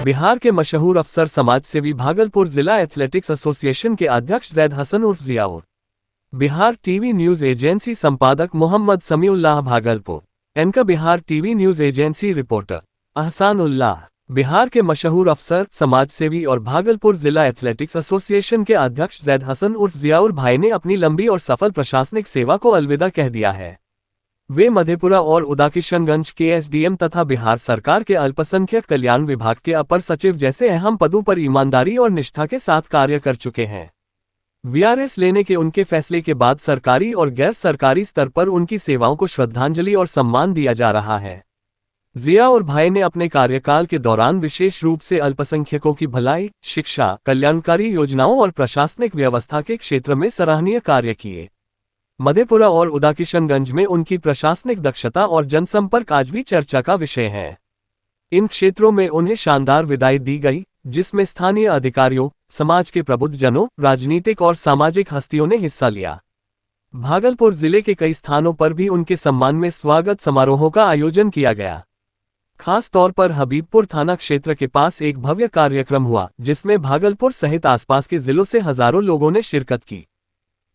बिहार के मशहूर अफसर समाजसेवी भागलपुर जिला एथलेटिक्स एसोसिएशन के अध्यक्ष जैद हसन उर्फ Ziaur, Bihar TV news agency संपादक Mohammad Samiullah Bhagalpur, anchor Bihar TV news agency reporter Ahsan Ullah. Bihar के मशहूर अफसर समाजसेवी और भागलपुर जिला एथलेटिक्स एसोसिएशन के अध्यक्ष जैद हसन उर्फ जियाउर भाई ने अपनी लंबी और सफल प्रशासनिक सेवा को अलविदा कह दिया है। वे मधेपुरा और उदाकिशनगंज के एसडीएम तथा बिहार सरकार के अल्पसंख्यक कल्याण विभाग के अपर सचिव जैसे अहम पदों पर ईमानदारी और निष्ठा के साथ कार्य कर चुके हैं। वीआरएस लेने के उनके फैसले के बाद सरकारी और गैर सरकारी स्तर पर उनकी सेवाओं को श्रद्धांजलि और सम्मान दिया जा रहा है। जियाउर भाई ने अपने कार्यकाल के दौरान विशेष रूप से अल्पसंख्यकों की भलाई, शिक्षा, कल्याणकारी योजनाओं और प्रशासनिक व्यवस्था के क्षेत्र में सराहनीय कार्य किए। मधेपुरा और उदाकिशनगंज में उनकी प्रशासनिक दक्षता और जनसंपर्क आज भी चर्चा का विषय है। इन क्षेत्रों में उन्हें शानदार विदाई दी गई, जिसमें स्थानीय अधिकारियों, समाज के प्रबुद्ध जनों, राजनीतिक और सामाजिक हस्तियों ने हिस्सा लिया। भागलपुर जिले के कई स्थानों पर भी उनके सम्मान में स्वागत समारोहों का आयोजन किया गया। खास तौर पर हबीबपुर थाना क्षेत्र के पास एक भव्य कार्यक्रम हुआ, जिसमें भागलपुर सहित आसपास के जिलों से हजारों लोगों ने शिरकत की।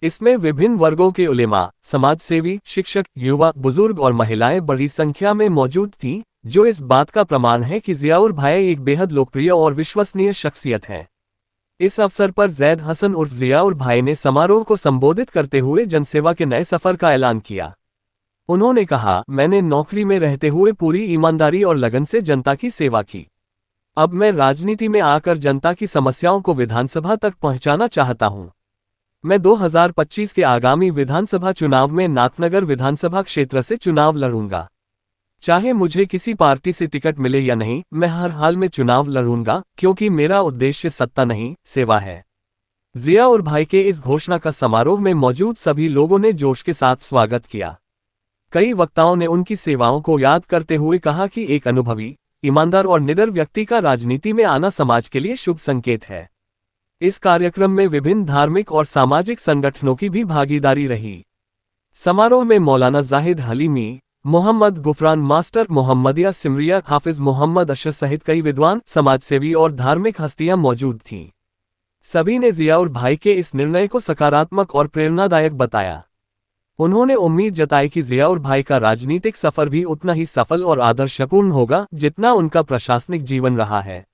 इसमें विभिन्न वर्गों के उलेमा, समाजसेवी, शिक्षक, युवा, बुजुर्ग और महिलाएं बड़ी संख्या में मौजूद थीं, जो इस बात का प्रमाण है कि जियाउर भाई एक बेहद लोकप्रिय और विश्वसनीय शख्सियत है। इस अवसर पर जैद हसन उर्फ जियाउर भाई ने समारोह को संबोधित करते हुए जनसेवा के नए सफर का ऐलान किया। उन्होंने कहा, मैंने नौकरी में रहते हुए पूरी ईमानदारी और लगन से जनता की सेवा की। अब मैं राजनीति में आकर जनता की समस्याओं को विधानसभा तक पहुंचाना चाहता हूं। मैं 2025 के आगामी विधानसभा चुनाव में नाथनगर विधानसभा क्षेत्र से चुनाव लड़ूंगा। चाहे मुझे किसी पार्टी से टिकट मिले या नहीं, मैं हर हाल में चुनाव लड़ूंगा, क्योंकि मेरा उद्देश्य सत्ता नहीं, सेवा है। जियाउर भाई के इस घोषणा का समारोह में मौजूद सभी लोगों ने जोश के साथ स्वागत किया। कई वक्ताओं ने उनकी सेवाओं को याद करते हुए कहा कि एक अनुभवी, ईमानदार और निडर व्यक्ति का राजनीति में आना समाज के लिए शुभ संकेत है। इस कार्यक्रम में विभिन्न धार्मिक और सामाजिक संगठनों की भी भागीदारी रही। समारोह में मौलाना जाहिद हलीमी, मोहम्मद गुफरान मास्टर, मोहम्मदिया सिमरिया, हाफिज मोहम्मद अशर सहित कई विद्वान, समाजसेवी और धार्मिक हस्तियां मौजूद थीं। सभी ने जियाउर भाई के इस निर्णय को सकारात्मक और प्रेरणादायक बताया। उन्होंने उम्मीद जताई कि जियाउर भाई का राजनीतिक सफर भी उतना ही सफल और आदर्शपूर्ण होगा, जितना उनका प्रशासनिक जीवन रहा है।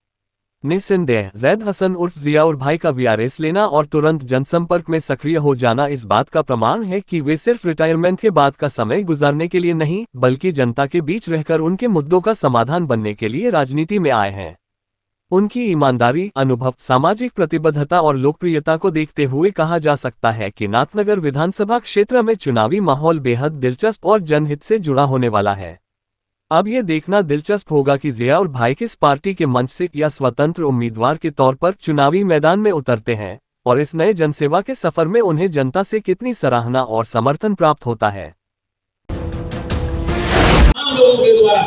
निस्संदेह जैद हसन उर्फ जियाउर भाई का वीआरएस लेना और तुरंत जनसंपर्क में सक्रिय हो जाना इस बात का प्रमाण है कि वे सिर्फ रिटायरमेंट के बाद का समय गुजारने के लिए नहीं, बल्कि जनता के बीच रहकर उनके मुद्दों का समाधान बनने के लिए राजनीति में आए हैं। उनकी ईमानदारी, अनुभव, सामाजिक प्रतिबद्धता और लोकप्रियता को देखते हुए कहा जा सकता है कि नाथनगर विधानसभा क्षेत्र में चुनावी माहौल बेहद दिलचस्प और जनहित से जुड़ा होने वाला है। अब ये देखना दिलचस्प होगा कि जियाउर भाई किस पार्टी के मंच से या स्वतंत्र उम्मीदवार के तौर पर चुनावी मैदान में उतरते हैं, और इस नए जनसेवा के सफर में उन्हें जनता से कितनी सराहना और समर्थन प्राप्त होता है। तमाम लोगों के द्वारा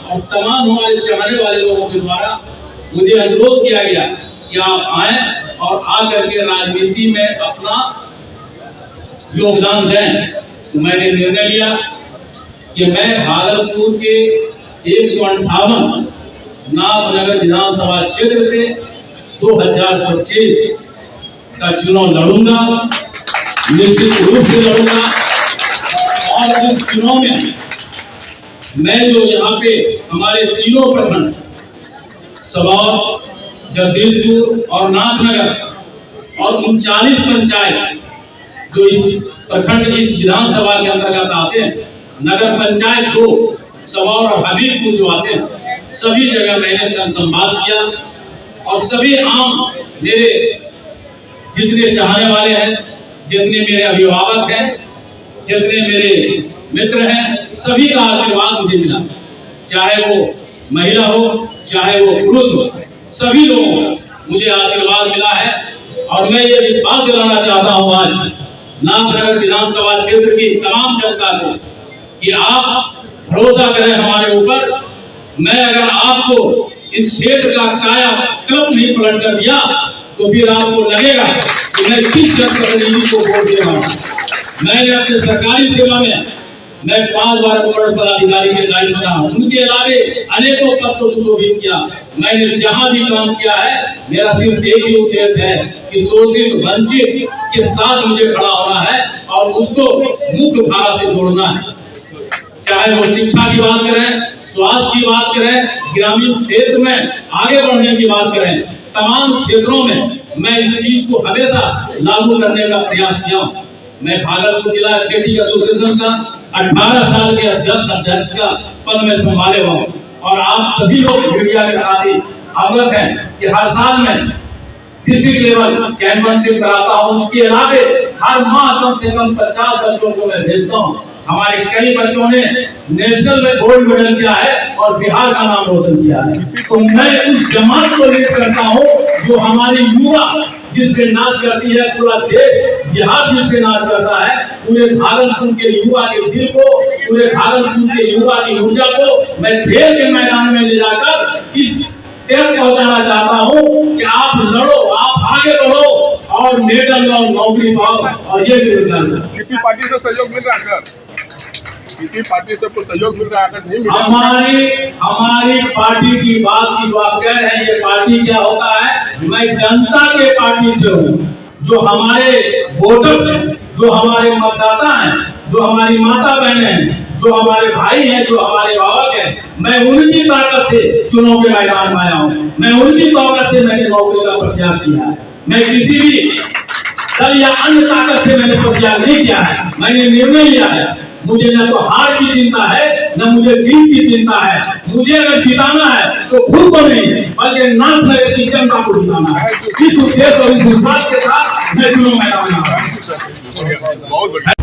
और तमाम हमारे चाहने वाले लोगों के द्वारा मुझे अनुरोध किया गया कि आप आएं और आकर के राजनीति में अपना योगदान दें। तो मैंने निर्णय लिया कि मैं भागलपुर के 158 नाथनगर विधानसभा क्षेत्र से 2025 का चुनाव लड़ूंगा, निश्चित रूप से लड़ूंगा। और इस चुनाव में मैं जो यहाँ पे हमारे तीनों प्रखंड सबौर, जगदीशपुर और नाथनगर और 39 पंचायत जो इस प्रखंड इस विधानसभा के अंतर्गत आते हैं, नगर पंचायत 2 सबौर और हबीबपुर जो आते हैं, सभी जगह मैंने संवाद किया। और सभी आम मेरे जितने चाहने वाले हैं, जितने मेरे अभिभावक हैं, जितने मेरे मित्र हैं, सभी का आशीर्वाद मुझे मिला। चाहे वो महिला हो, चाहे वो पुरुष हो, सभी लोगों का मुझे आशीर्वाद मिला है। और मैं ये विश्वास दिलाना चाहता हूँ आज नाथनगर विधानसभा क्षेत्र की तमाम जनता को कि आप भरोसा करें हमारे ऊपर। मैं अगर आपको इस क्षेत्र का काया कल्प नहीं पलट कर दिया, तो फिर आपको लगेगा कि मैं किस जनप्रतिनिधि को वोट दे रहा हूँ। मैंने अपने सरकारी सेवा में मैं 5 बार बोर्ड पदाधिकारी के दायित्व बना हूं। उनके अलावे अनेकों पद को सुशोभित किया। मैंने जहां भी काम किया है, मेरा सिर्फ एक ही उद्देश्य है कि शोषित वंचित के साथ मुझे खड़ा होना है और उसको मुख्य धारा से जोड़ना है। चाहे वो शिक्षा की बात करें, स्वास्थ्य की बात करें, ग्रामीण क्षेत्र में आगे बढ़ने की बात करें, तमाम क्षेत्रों में मैं इस चीज को हमेशा लागू करने का प्रयास किया हूं। मैं भागलपुर जिला एथलेटिक एसोसिएशन का 18 साल के अध्यक्ष का पद में संभाले हुआ हूं और आप सभी लोग मीडिया के साथ ही अवगत हैं कि हर साल में डिस्ट्रिक्ट लेवल चैंपियनशिप कराता हूं। उसके अलावे हर माह कम से कम 50 बच्चों को मैं भेजता हूं। हमारे कई बच्चों ने नेशनल में गोल्ड मेडल किया है और बिहार का नाम रोशन किया है। तो मैं उस जमात को लीड करता हूं जो हमारी युवा जिस पे नाच करती है, पूरा देश बिहार जिस पे नाच करता है, पूरे भागलपुर के युवा के दिल को, पूरे भागलपुर के युवा की ऊर्जा को मैं खेल के मैदान में ले जाकर इस तक पहुंचाना चाहता हूं कि आप लड़ो, आप आगे बढ़ो और मेडल और नौकरी पाओ और ये बेरोजगार। किसी पार्टी से सहयोग मिल रहा है सर? किसी पार्टी से कोई सहयोग मिल रहा है? अगर नहीं मिल रहा, हमारी पार्टी की बात की जो आप कह रहे हैं, ये पार्टी क्या होता है? मैं जनता के पार्टी से हूँ। जो हमारे वोटर्स हैं, जो हमारे मतदाता हैं, जो हमारी माता बहनें हैं, जो हमारे भाई हैं, जो हमारे बाबा हैं, मैं उनकी ताकत से चुनाव के मैदान में आया हूँ। मैं उनकी ताकत से मैंने नौकरी का प्रत्याग किया है। मैं किसी भी दल या अन्य ताकत से मैंने प्रत्याग नहीं किया है। मैंने निर्णय लिया है। मुझे न तो हार की चिंता है, न मुझे जीत की चिंता है। मुझे अगर जिताना है तो खुद को नहीं, बल्कि नाथनगर की जनता को जिताना है। इस उद्देश्य और इस विश्वास के साथ मैं चुनाव मैदान में आ रहा हूं। बहुत बढ़िया।